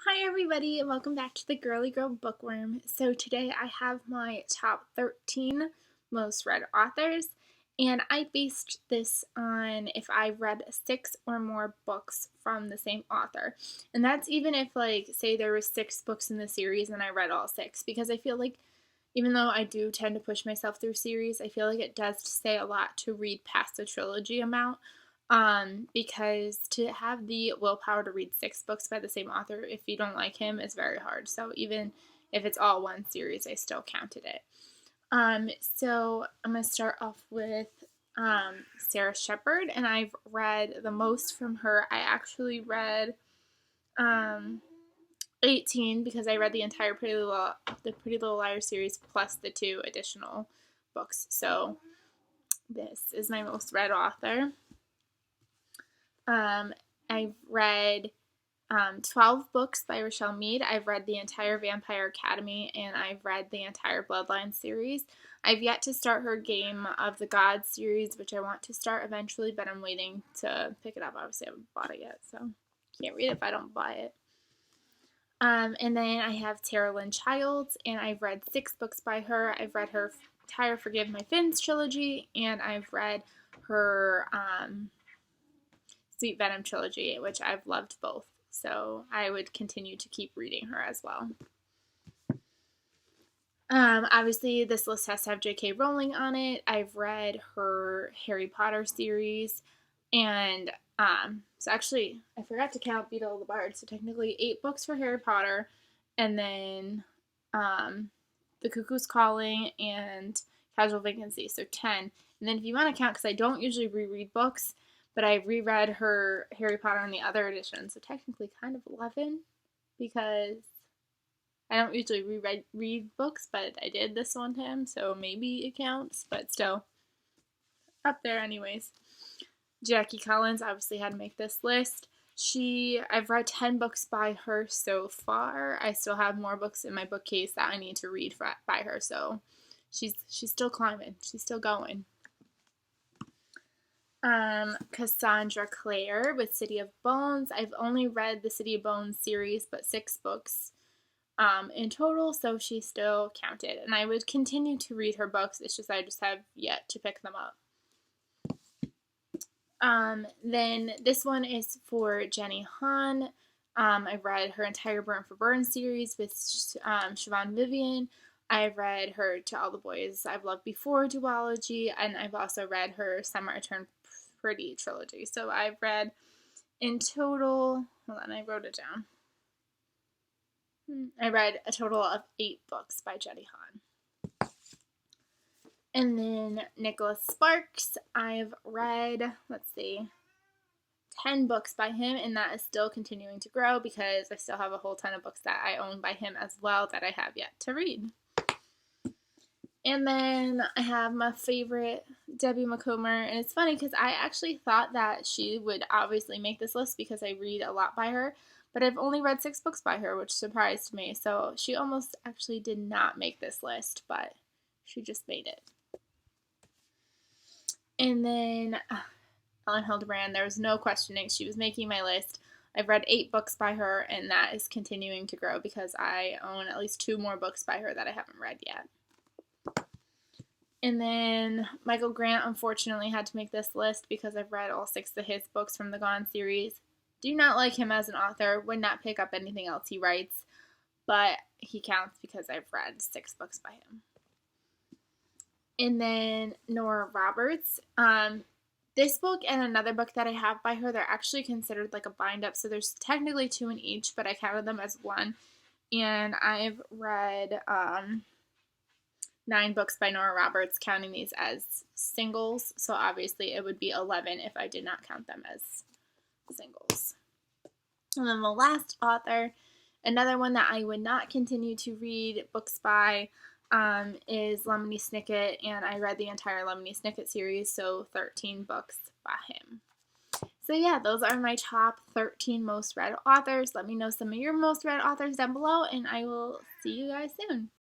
Hi everybody and welcome back to the Girly Girl Bookworm. So today I have my top 13 most read authors, and I based this on if I read 6 or more books from the same author. And that's even if, like, say there were 6 books in the series and I read all 6, because I feel like even though I do tend to push myself through series, I feel like it does say a lot to read past the trilogy amount. Because to have the willpower to read 6 books by the same author, if you don't like him, is very hard. So even if it's all one series, I still counted it. So I'm going to start off with Sarah Shepard, and I've read the most from her. I actually read um, 18 because I read the entire Pretty Little Liars series plus the 2 additional books. So this is my most read author. I've read 12 books by Rochelle Mead. I've read the entire Vampire Academy, and I've read the entire Bloodline series. I've yet to start her Game of the Gods series, which I want to start eventually, but I'm waiting to pick it up. Obviously, I haven't bought it yet, so can't read it if I don't buy it. And then I have Tara Lynn Childs, and I've read 6 books by her. I've read her entire Forgive My Fins trilogy, and I've read her Sweet Venom trilogy, which I've loved both. So I would continue to keep reading her as well. Obviously, this list has to have J.K. Rowling on it. I've read her Harry Potter series, and so actually, I forgot to count Beetle the Bard. So technically, 8 books for Harry Potter, and then The Cuckoo's Calling and Casual Vacancy, so 10. And then if you want to count, because I don't usually reread books, but I reread her Harry Potter and the other edition, so technically kind of 11, because I don't usually read books, but I did this one time, so maybe it counts, but still up there anyways. Jackie Collins obviously had to make this list. I've read 10 books by her so far. I still have more books in my bookcase that I need to read by her, so she's still climbing. She's still going. Cassandra Clare with City of Bones. I've only read the City of Bones series, but 6 books in total, so she still counted. And I would continue to read her books. It's just I just have yet to pick them up. Then this one is for Jenny Han. I've read her entire Burn for Burn series with Siobhan Vivian. I've read her To All the Boys I've Loved Before duology, and I've also read her Summer I Turned Pretty trilogy. So I've read in total, hold on, I wrote it down. I read a total of 8 books by Jenny Han. And then Nicholas Sparks, I've read, 10 books by him, and that is still continuing to grow because I still have a whole ton of books that I own by him as well that I have yet to read. And then I have my favorite, Debbie Macomber, and it's funny because I actually thought that she would obviously make this list because I read a lot by her, but I've only read 6 books by her, which surprised me, so she almost actually did not make this list, but she just made it. And then Ellen Hildebrand, there was no questioning. She was making my list. I've read 8 books by her, and that is continuing to grow because I own at least 2 more books by her that I haven't read yet. And then Michael Grant, unfortunately, had to make this list because I've read all 6 of his books from the Gone series. Do not like him as an author, would not pick up anything else he writes, but he counts because I've read 6 books by him. And then Nora Roberts. This book and another book that I have by her, they're actually considered like a bind-up, so there's technically 2 in each, but I counted them as 1. And I've read 9 books by Nora Roberts, counting these as singles, so obviously it would be 11 if I did not count them as singles. And then the last author, another one that I would not continue to read books by, is Lemony Snicket, and I read the entire Lemony Snicket series, so 13 books by him. So yeah, those are my top 13 most read authors. Let me know some of your most read authors down below, and I will see you guys soon.